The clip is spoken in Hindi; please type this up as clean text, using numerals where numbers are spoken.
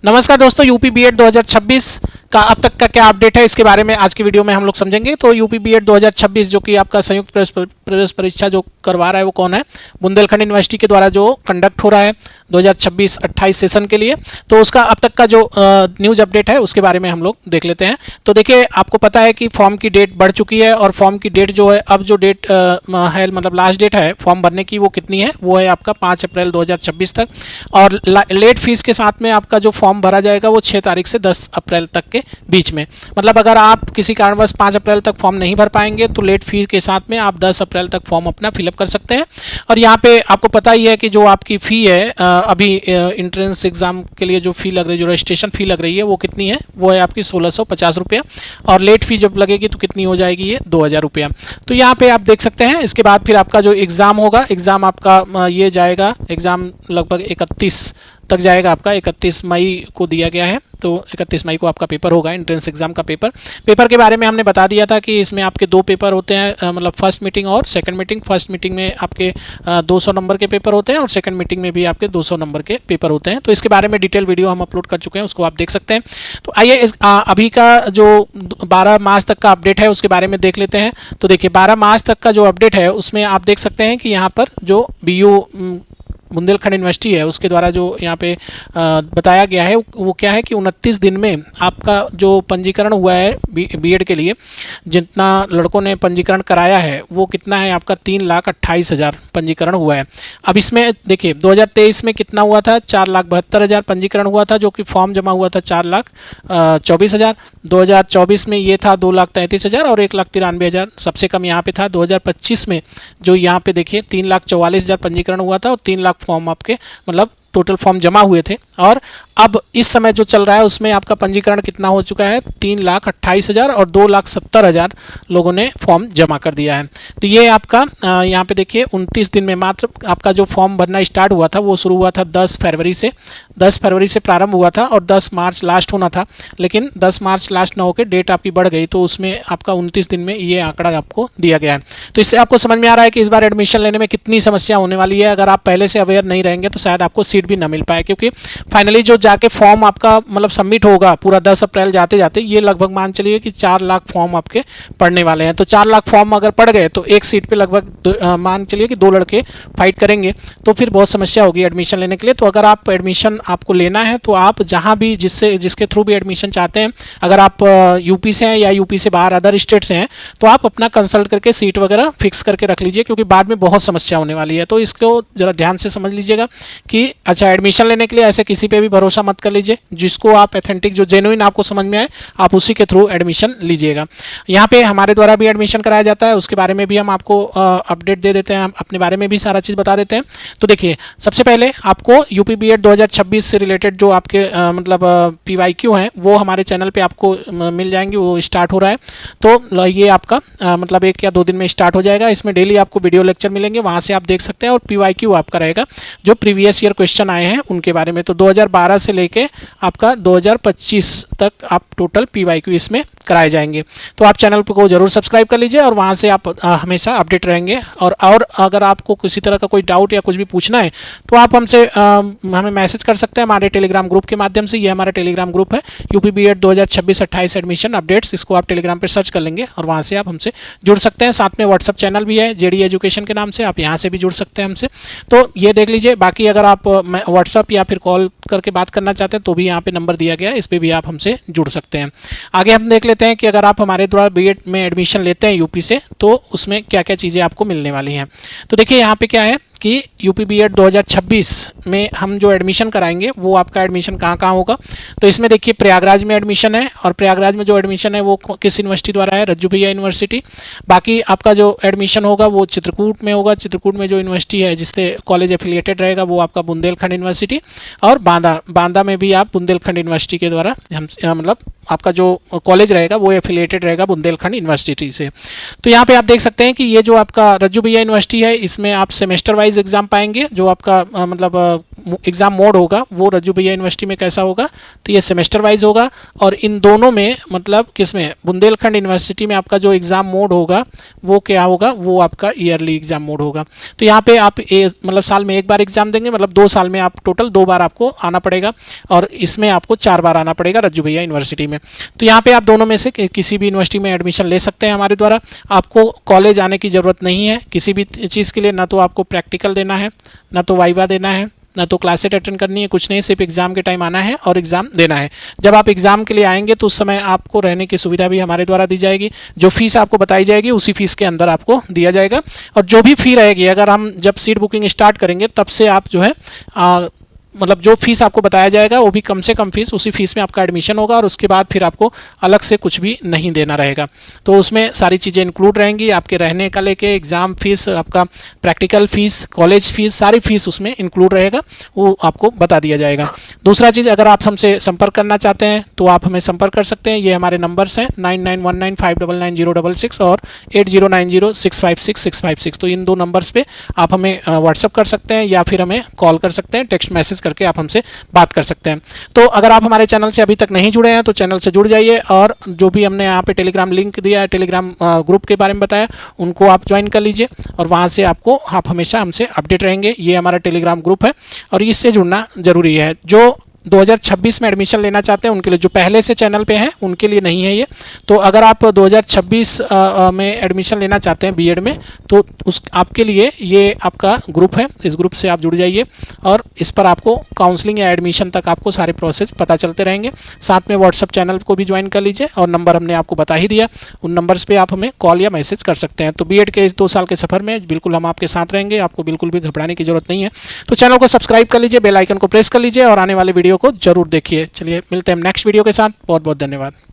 नमस्कार दोस्तों, यूपी बीएड 2026 का अब तक का क्या अपडेट है इसके बारे में आज की वीडियो में हम लोग समझेंगे। तो यूपी बीएड 2026 जो कि आपका संयुक्त प्रवेश परीक्षा जो करवा रहा है वो कौन है, बुंदेलखंड यूनिवर्सिटी के द्वारा जो कंडक्ट हो रहा है 2026-28 सेशन के लिए। तो उसका अब तक का जो न्यूज़ अपडेट है उसके बारे में हम लोग देख लेते हैं। तो देखिए, आपको पता है कि फॉर्म की डेट बढ़ चुकी है और फॉर्म की डेट जो है अब जो डेट है मतलब लास्ट डेट है फॉर्म भरने की वो कितनी है, वो है आपका 5 अप्रैल 2026 तक। और लेट फीस के साथ में आपका जो फॉर्म भरा जाएगा वो 6 तारीख से 10 अप्रैल तक के बीच में। मतलब अगर आप किसी कारणवश 5 अप्रैल तक फॉर्म नहीं भर पाएंगे तो लेट फीस के साथ में आप 10 अप्रैल तक फॉर्म अपना फिलअप कर सकते हैं। और यहाँ पे आपको पता ही है कि जो आपकी फ़ी है अभी इंट्रेंस एग्ज़ाम के लिए जो फ़ी लग रही है, जो रजिस्ट्रेशन फ़ी लग रही है वो कितनी है, वो है आपकी 1650 रुपया। और लेट फ़ी जब लगेगी तो कितनी हो जाएगी, ये 2000 रुपया। तो यहाँ पे आप देख सकते हैं। इसके बाद फिर आपका जो एग्ज़ाम होगा, एग्ज़ाम आपका ये जाएगा, एग्ज़ाम लगभग 31 तक जाएगा। आपका 31 मई को दिया गया है, तो 31 मई को आपका पेपर होगा, एंट्रेंस एग्ज़ाम का पेपर के बारे में हमने बता दिया था कि इसमें आपके 2 पेपर होते हैं, मतलब फर्स्ट मीटिंग और सेकंड मीटिंग। फर्स्ट मीटिंग में आपके 200 नंबर के पेपर होते हैं और सेकंड मीटिंग में भी आपके 200 नंबर के पेपर होते हैं। तो इसके बारे में डिटेल वीडियो हम अपलोड कर चुके हैं, उसको आप देख सकते हैं। तो आइए अभी का जो 12 मार्च तक का अपडेट है उसके बारे में देख लेते हैं। तो देखिए, 12 मार्च तक का जो अपडेट है उसमें आप देख सकते हैं कि यहाँ पर जो BU बुंदेलखंड यूनिवर्सिटी है उसके द्वारा जो यहाँ पे बताया गया है वो क्या है कि 29 दिन में आपका जो पंजीकरण हुआ है बीएड के लिए, जितना लड़कों ने पंजीकरण कराया है वो कितना है आपका 3,28,000 पंजीकरण हुआ है। अब इसमें देखिए 2023 में कितना हुआ था, 4,72,000 पंजीकरण हुआ था, जो कि फॉर्म जमा हुआ था 4,24,000। 2024 में ये था 2,33,000 और 1,93,000 सबसे कम यहाँ पे था। 2025 में जो यहाँ पे देखिए 3,44,000 पंजीकरण हुआ था और 3 लाख फॉर्म आपके मतलब टोटल फॉर्म जमा हुए थे। और अब इस समय जो चल रहा है उसमें आपका पंजीकरण कितना हो चुका है, 3,28,000 और 2,70,000 लोगों ने फॉर्म जमा कर दिया है। तो ये आपका यहाँ पे देखिए 29 दिन में मात्र आपका जो फॉर्म भरना स्टार्ट हुआ था वो शुरू हुआ था 10 फरवरी से प्रारंभ हुआ था और 10 मार्च लास्ट होना था। लेकिन 10 मार्च लास्ट ना होकर डेट आपकी बढ़ गई, तो उसमें आपका 29 दिन में ये आंकड़ा आपको दिया गया है। तो इससे आपको समझ में आ रहा है कि इस बार एडमिशन लेने में कितनी समस्या होने वाली है। अगर आप पहले से अवेयर नहीं रहेंगे तो शायद आपको सीट भी ना मिल पाए, क्योंकि फाइनली जो जाके फॉर्म आपका मतलब सबमिट होगा पूरा 10 अप्रैल जाते जाते, ये लगभग मान चलिए कि 4 लाख फॉर्म आपके पड़ने वाले हैं। तो 4 लाख फॉर्म अगर पड़ गए तो एक सीट पे लगभग मान चलिए कि 2 लड़के फाइट करेंगे, तो फिर बहुत समस्या होगी एडमिशन लेने के लिए। तो अगर आप एडमिशन आपको लेना है तो आप जहाँ भी जिसके थ्रू भी एडमिशन चाहते हैं, अगर आप यूपी से हैं या यूपी से बाहर अदर स्टेट से हैं, तो आप अपना कंसल्ट करके सीट वगैरह फिक्स करके रख लीजिए, क्योंकि बाद में बहुत समस्या होने वाली है। तो इसको ज़रा ध्यान से समझ लीजिएगा कि अच्छा, एडमिशन लेने के लिए ऐसे किसी पे भी भरोसा मत कर लीजिए। जिसको आप एथेंटिक जो जेन्युइन आपको समझ में आए आप उसी के थ्रू एडमिशन लीजिएगा। यहाँ पे हमारे द्वारा भी एडमिशन कराया जाता है, उसके बारे में भी हम आपको अपडेट दे देते हैं, हम अपने बारे में भी सारा चीज़ बता देते हैं। तो देखिए, सबसे पहले आपको यूपी बीएड 2026 से रिलेटेड जो आपके मतलब PYQ हैं वो हमारे चैनल पे आपको मिल जाएंगे, वो स्टार्ट हो रहा है। तो ये आपका मतलब 1 या 2 दिन में स्टार्ट हो जाएगा। इसमें डेली आपको वीडियो लेक्चर मिलेंगे, वहाँ से आप देख सकते हैं। और PYQ आपका रहेगा जो प्रीवियस ईयर क्वेश्चन आए हैं उनके बारे में। तो 2012 से लेके आपका 2025 तक आप टोटल PYQ इसमें कराए जाएंगे। तो आप चैनल को जरूर सब्सक्राइब कर लीजिए और वहाँ से आप हमेशा अपडेट रहेंगे। और अगर आपको किसी तरह का कोई डाउट या कुछ भी पूछना है तो आप हमसे हमें मैसेज कर सकते हैं हमारे टेलीग्राम ग्रुप के माध्यम से। ये हमारा टेलीग्राम ग्रुप है यूपी बीएड 2026-28 एडमिशन अपडेट्स। इसको आप टेलीग्राम पर सर्च कर लेंगे और वहाँ से आप हमसे जुड़ सकते हैं। साथ में व्हाट्सअप चैनल भी है JD एजुकेशन के नाम से, आप यहाँ से भी जुड़ सकते हैं हमसे। तो ये देख लीजिए। बाकी अगर आप व्हाट्सअप या फिर कॉल करके बात करना चाहते हैं तो भी यहाँ पे नंबर दिया गया है, इस पर भी आप हमसे जुड़ सकते हैं। आगे हम देख लेते हैं कि अगर आप हमारे द्वारा बीएड में एडमिशन लेते हैं यूपी से तो उसमें क्या क्या चीज़ें आपको मिलने वाली हैं। तो देखिए, यहाँ पे क्या है कि यूपी बीएड 2026 में हम जो एडमिशन कराएंगे वो आपका एडमिशन कहाँ कहाँ होगा। तो इसमें देखिए, प्रयागराज में एडमिशन है और प्रयागराज में जो एडमिशन है वो किस यूनिवर्सिटी द्वारा है, रज्जू भैया यूनिवर्सिटी। बाकी आपका जो एडमिशन होगा वो चित्रकूट में होगा। चित्रकूट में जो यूनिवर्सिटी है जिससे कॉलेज एफिलिएटेड रहेगा वो आपका बुंदेलखंड यूनिवर्सिटी। और बांदा में भी आप बुंदेलखंड यूनिवर्सिटी के द्वारा हम मतलब आपका जो कॉलेज रहेगा वो एफिलिएटेड रहेगा बुंदेलखंड यूनिवर्सिटी से। तो यहाँ पे आप देख सकते हैं कि ये जो आपका रज्जू भैया यूनिवर्सिटी है इसमें आप सेमेस्टर वाइज एग्जाम पाएंगे। जो आपका मतलब एग्ज़ाम मोड होगा वो रज्जू भैया यूनिवर्सिटी में कैसा होगा, तो ये सेमेस्टर वाइज होगा। और इन दोनों में मतलब किसमें, बुंदेलखंड यूनिवर्सिटी में आपका जो एग्ज़ाम मोड होगा वो क्या होगा, वो आपका ईयरली एग्ज़ाम मोड होगा। तो यहाँ पे आप मतलब साल में एक बार एग्ज़ाम देंगे, मतलब 2 साल में आप टोटल 2 बार आपको आना पड़ेगा, और इसमें आपको 4 बार आना पड़ेगा रज्जू भैया यूनिवर्सिटी में। तो यहाँ पे आप दोनों में से किसी भी यूनिवर्सिटी में एडमिशन ले सकते हैं हमारे द्वारा। आपको कॉलेज आने की ज़रूरत नहीं है किसी भी चीज़ के लिए, ना तो आपको प्रैक्टिकल देना है, ना तो वाइवा देना है, ना तो क्लासेट अटेंड करनी है, कुछ नहीं, सिर्फ एग्ज़ाम के टाइम आना है और एग्ज़ाम देना है। जब आप एग्ज़ाम के लिए आएंगे तो उस समय आपको रहने की सुविधा भी हमारे द्वारा दी जाएगी। जो फीस आपको बताई जाएगी उसी फीस के अंदर आपको दिया जाएगा, और जो भी फ़ी रहेगी, अगर हम जब सीट बुकिंग स्टार्ट करेंगे तब से आप जो है मतलब जो फीस आपको बताया जाएगा वो भी कम से कम फीस, उसी फीस में आपका एडमिशन होगा, और उसके बाद फिर आपको अलग से कुछ भी नहीं देना रहेगा। तो उसमें सारी चीज़ें इंक्लूड रहेंगी, आपके रहने का लेके एग्ज़ाम फीस, आपका प्रैक्टिकल फ़ीस, कॉलेज फीस, सारी फीस उसमें इंक्लूड रहेगा, वो आपको बता दिया जाएगा। दूसरा चीज़, अगर आप हमसे संपर्क करना चाहते हैं तो आप हमें संपर्क कर सकते हैं। ये हमारे नंबर्स हैं 9919599066 और 8090656656। तो इन 2 नंबर्स पे आप हमें व्हाट्सअप कर सकते हैं या फिर हमें कॉल कर सकते हैं, टेक्स्ट मैसेज करके आप हमसे बात कर सकते हैं। तो अगर आप हमारे चैनल से अभी तक नहीं जुड़े हैं तो चैनल से जुड़ जाइए, और जो भी हमने यहाँ पे टेलीग्राम लिंक दिया है, टेलीग्राम ग्रुप के बारे में बताया, उनको आप ज्वाइन कर लीजिए, और वहाँ से आप हमेशा हमसे अपडेट रहेंगे। ये हमारा टेलीग्राम ग्रुप है और इससे जुड़ना ज़रूरी है। जो 2026 में एडमिशन लेना चाहते हैं उनके लिए, जो पहले से चैनल पे हैं उनके लिए नहीं है ये। तो अगर आप 2026 में एडमिशन लेना चाहते हैं बीएड में, तो आपके लिए ये आपका ग्रुप है, इस ग्रुप से आप जुड़ जाइए, और इस पर आपको काउंसलिंग या एडमिशन तक आपको सारे प्रोसेस पता चलते रहेंगे। साथ में व्हाट्सअप चैनल को भी ज्वाइन कर लीजिए, और नंबर हमने आपको बता ही दिया, उन नंबर्स पर आप हमें कॉल या मैसेज कर सकते हैं। तो बीएड के इस 2 साल के सफ़र में बिल्कुल हम आपके साथ रहेंगे, आपको बिल्कुल भी घबराने की ज़रूरत नहीं है। तो चैनल को सब्सक्राइब कर लीजिए, बेल आइकन को प्रेस कर लीजिए, और आने वाले वीडियो को जरूर देखिए। चलिए मिलते हैं नेक्स्ट वीडियो के साथ। बहुत बहुत धन्यवाद।